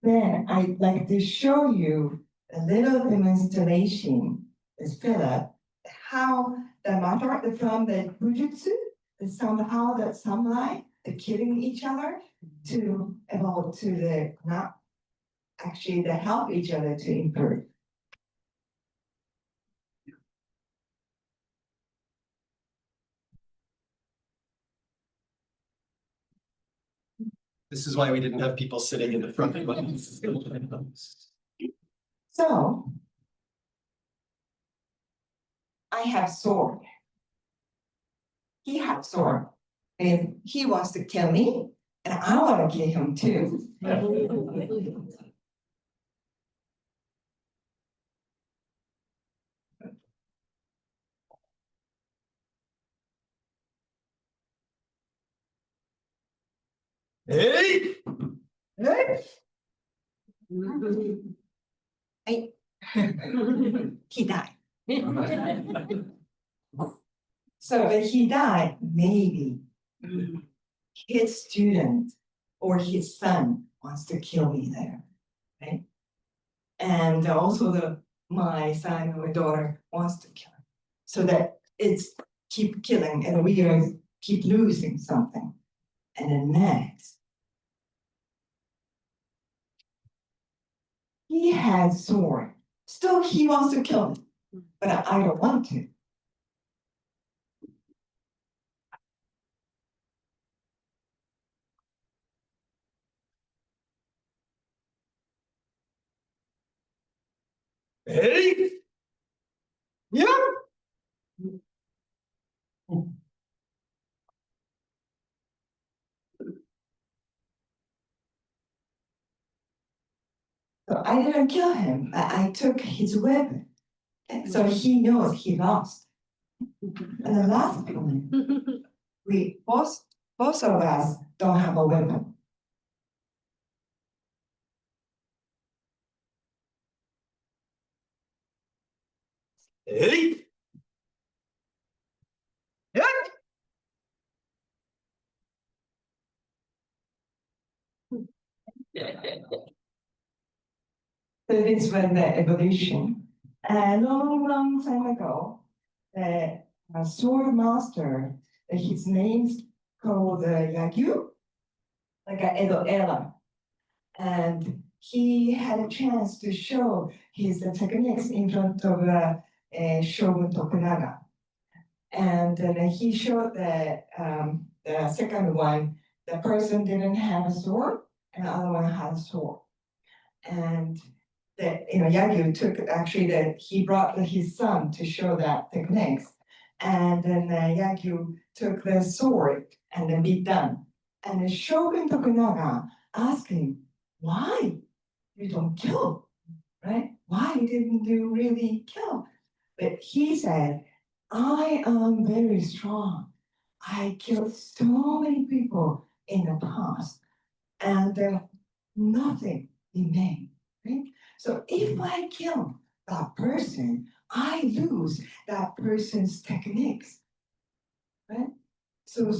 Then I'd like to show you a little demonstration with Philip, how the martial art from the Bujutsu is somehow the samurai, the killing each other, to evolve to the not actually to help each other to improve. This is why we didn't have people sitting in the front. So I have sword. He has sword. And he wants to kill me, and I want to kill him too. Hey! Hey. He died. So when he died, maybe his student or his son wants to kill me there, right? And also my son or daughter wants to kill him. So that it's keep killing and we are keep losing something. And then next, he has sword. Still he wants to kill me, but I don't want to. Hey! Yeah! So I didn't kill him. I took his weapon. So he knows he lost. And the last one, we both of us don't have a weapon. Hey! Yeah! So this was the evolution. A long time ago, the sword master, his name's called Yagyu, like a Edo era. And he had a chance to show his techniques in front of Shogun Tokunaga. And then he showed the second one, the person didn't have a sword, and the other one had a sword. And Yagyu took he brought his son to show that techniques. And then Yagyu took the sword and then beat them. And the Shogun Tokunaga asked him, why you don't kill? right? Why didn't you really kill? But he said, I am very strong. I killed so many people in the past, and nothing remained, right? So if I kill that person, I lose that person's techniques, right? So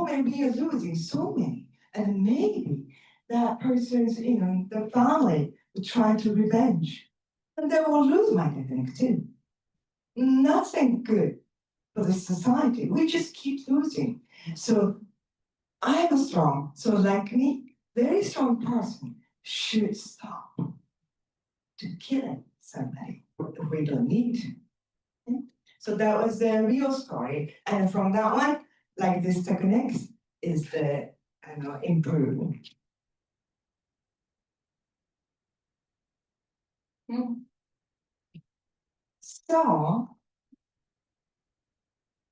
many, we are losing so many, and maybe that person's, the family will try to revenge, and they will lose my technique too. Nothing good for the society. We just keep losing. So I am strong. So like me, very strong person should stop to killing somebody if we don't need to. Okay? So that was the real story. And from that one, like this techniques is the improvement. So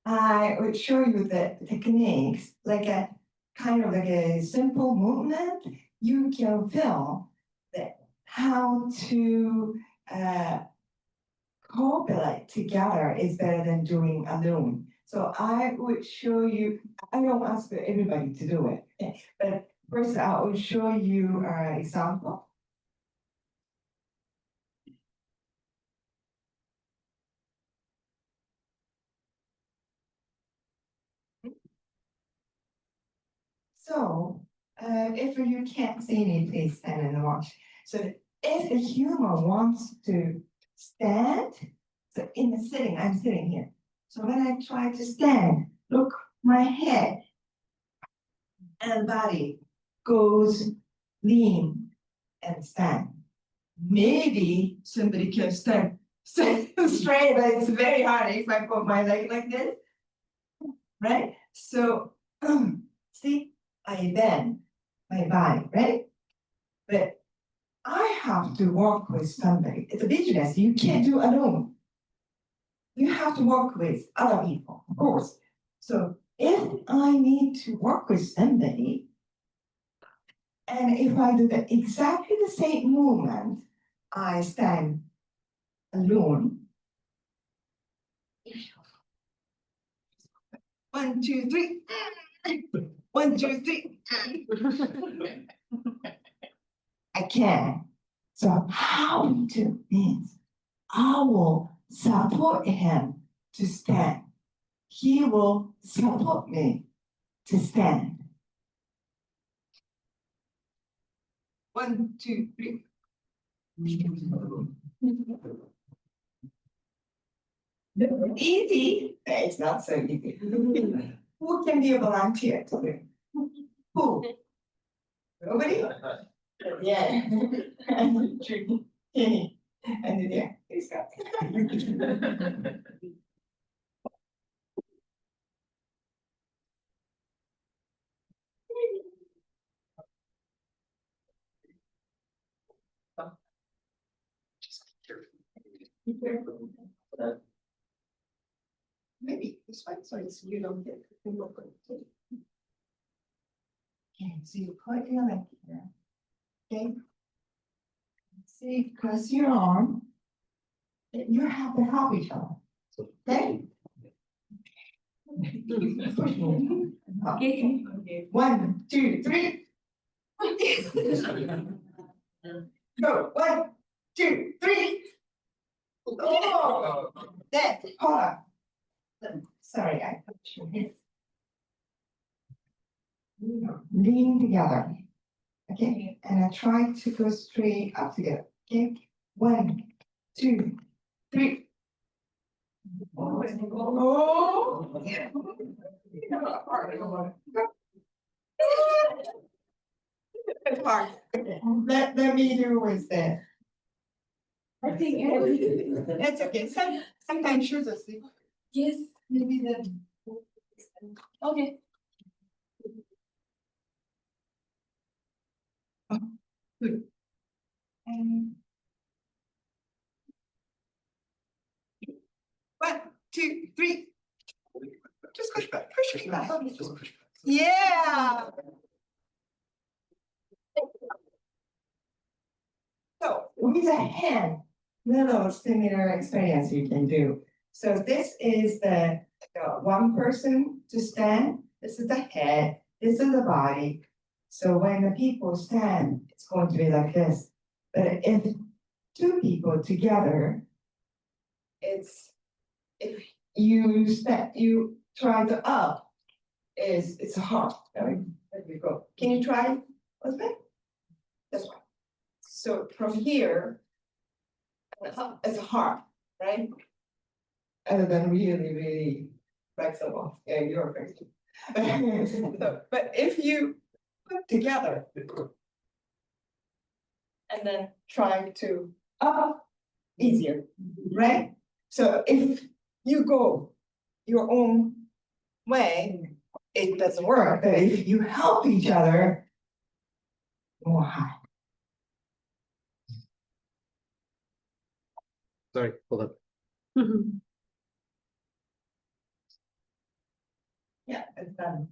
I would show you the techniques, like a kind of like a simple movement. You can feel that how to cooperate together is better than doing alone. So I would show you, I don't ask everybody to do it, but first I will show you an example. So, if you can't see me, please stand and watch. So, if a human wants to stand, so in the sitting, I'm sitting here. So when I try to stand, look, my head and body goes lean and stand. Maybe somebody can stand straight, but it's very hard if I put my leg like this, right? So, see, I bend my body, right? But I have to work with somebody. It's a business you can't do alone. You have to work with other people, of course. So if I need to work with somebody, and if I do exactly the same movement, I stand alone. 1, 2, 3. 1, 2, 3. I can. So how to means I will support him to stand. He will support me to stand. 1, 2, 3. Easy. It's not so easy. Who can be a volunteer today? Who? Nobody? Yeah. And yeah, he's got. Be careful. Maybe this one, so you don't get the look of it. Okay, so you put your leg here. Okay. See, cross your arm. You have to help each other. Okay? Okay. 1, 2, 3. Go. 1, 2, 3. Oh, that. Hold on. Sorry, I touched your head. Lean together. Okay, and I try to go straight up together. Okay, 1, 2, 3. Oh, yeah. It's hard. Let me do with that. I think that's okay. Sometimes shoes are sleep. Yes, Maybe that. okay. Good. And 1, 2, 3. Just push back. Push back. Just push back. Yeah. So with a hand, little similar experience you can do. So this is the one person to stand, this is the head, this is the body. So when the people stand, it's going to be like this. But if two people together, it's if you try to up, it's hard. There you go. Can you try, Elizabeth? This one. So from here, up is hard, right? Other than really, really flexible. Yeah, you're flexible. But if you put together and then try to up, easier, right? So if you go your own way, it doesn't work. But if you help each other, more high. Sorry, hold up. Yeah, it's done.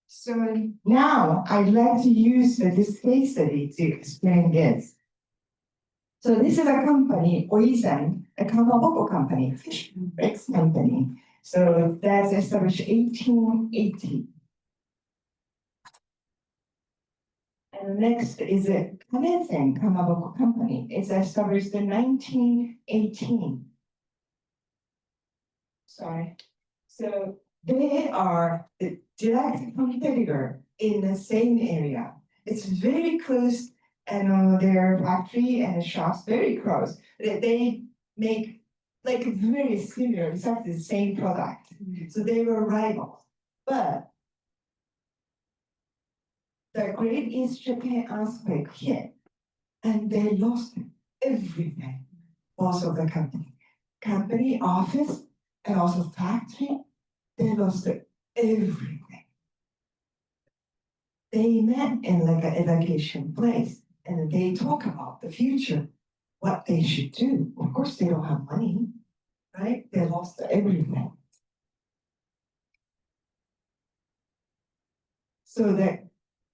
So now I'd like to use this case study to explain this. So this is a company, Valuism, a kamaboko company, fish bricks company. So that's established 1880. And next is a Kanesen kamaboko company. It's established in 1918. Sorry. So they are the direct competitor in the same area. It's very close, and their factory and the shops very close. They make like very similar, exactly the same product. So they were rivals. But the Great East Japan earthquake hit, and they lost everything. Also the company office, and also factory. They lost everything. They met in like an evacuation place, and they talk about the future, what they should do. Of course, they don't have money, right? They lost everything. So that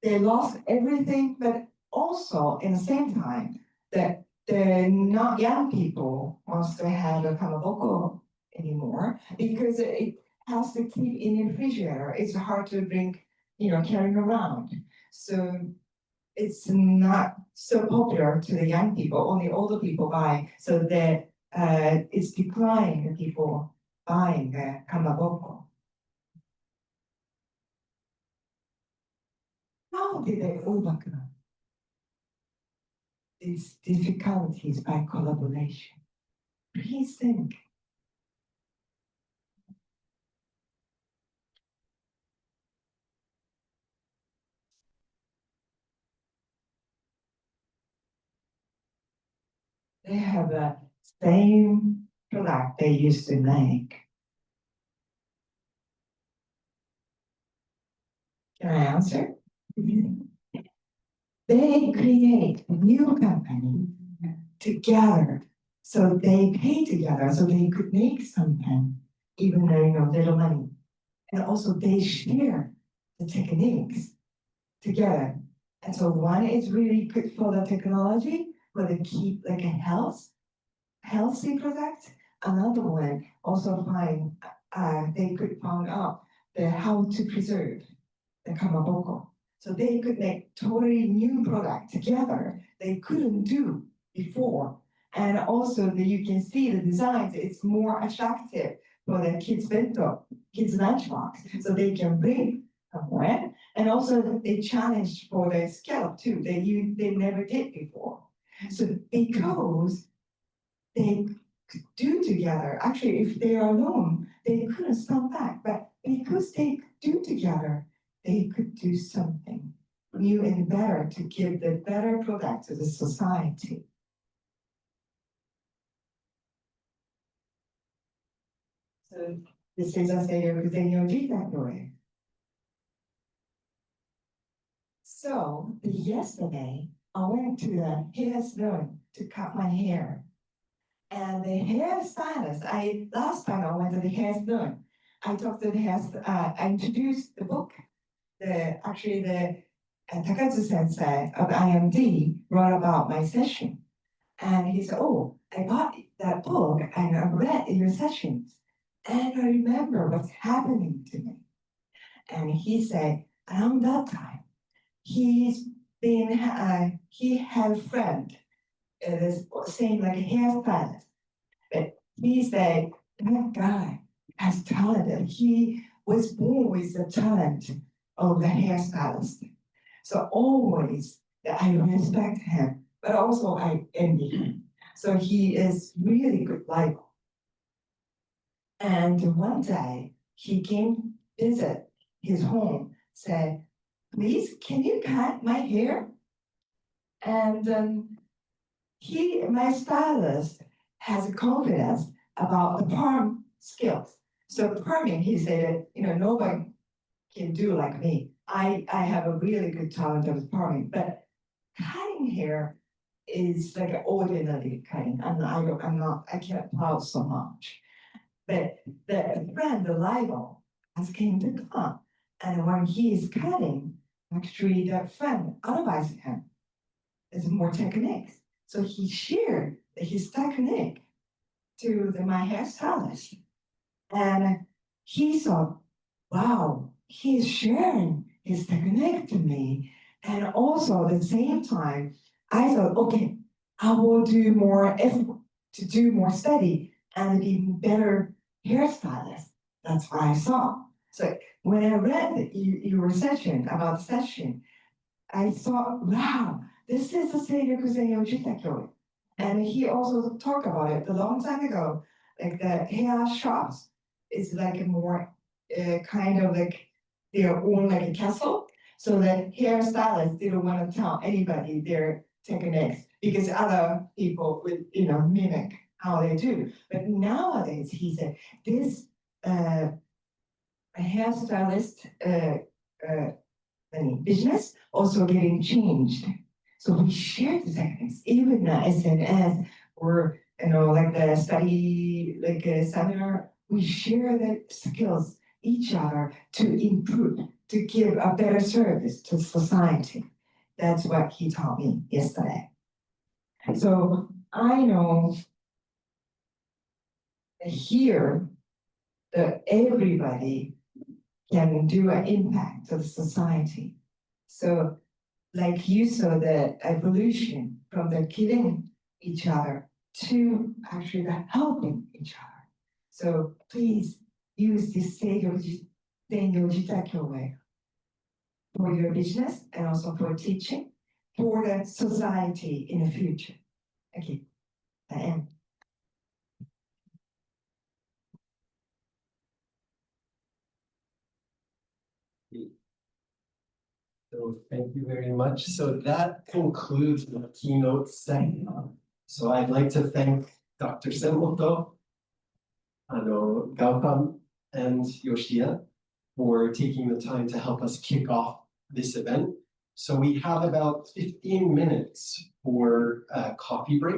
they lost everything, but also in the same time that the not young people wants to have a kamaboko anymore because it has to keep in the refrigerator. It's hard to bring, carrying around. So it's not so popular to the young people, only older people buy. So that it's declining the people buying the kamaboko. How did they overcome these difficulties by collaboration? Please think. They have the same product they used to make. Can I answer? They create a new company together. So they pay together so they could make something, even though little money. And also they share the techniques together. And so one is really good for the technology, for the keep like a healthy product. Another one also they could find out how to preserve the kamaboko. So they could make totally new product together they couldn't do before. And also you can see the designs, it's more attractive for the kids' bento, kids' lunchbox, so they can bring somewhere. And also they challenged for the scallop too, they never did before. So because they could do together, actually if they are alone, they couldn't stand back, but because they could do together, they could do something new and better to give the better product to the society. So this is a Seiryoku Zenyo Jita Kyoei. So yesterday, I went to the hair salon to cut my hair. And the hairstylist, last time I went to the hair salon, I talked to the I introduced the book, the and Takatsu Sensei of IMD wrote about my session. And he said, oh, I bought that book and I read your sessions. And I remember what's happening to me. And he said, around that time, he had a friend, this same like a hairstylist. But he said, that guy has talent. And he was born with the talent of the hairstylist. So always I respect him, but also I envy him. So he is really good rival. And one day he came visit his home, said, please, can you cut my hair? And my stylist has confidence about the perm skills. So perming, he said, nobody can do like me. I have a really good talent of perming, but cutting hair is like an ordinary cutting, and I can't plow so much. But the friend, the rival, has came to come, and when he is cutting, actually that friend advised him, there's more techniques. So he shared his technique to my hairstylist. And he thought, wow, he's sharing his technique to me. And also at the same time, I thought, okay, I will do more effort to do more study and be better hairstylist. That's what I saw. So when I read your session about the session, I thought, wow, this is the Seiryoku Zenyo Jita Kyoei. And he also talked about it a long time ago, like the hair shops is like a more kind of like their own like a castle. So that hairstylists didn't want to tell anybody their techniques because other people would, mimic how they do. But nowadays, he said, this hairstylist business also getting changed. So we share the techniques, even SNS or like the study, like a seminar, we share the skills each other to improve, to give a better service to society. That's what he taught me yesterday. So I know here that everybody can do an impact to the society. So like you saw the evolution from the killing each other to actually the helping each other. So please use this Seiryoku Jita Kyoei for your business and also for teaching for the society in the future. Okay, I end. So thank you very much. So that concludes the keynote session. So I'd like to thank Dr. Semmoto, Gautam, and Yoshie for taking the time to help us kick off this event. So we have about 15 minutes for a coffee break.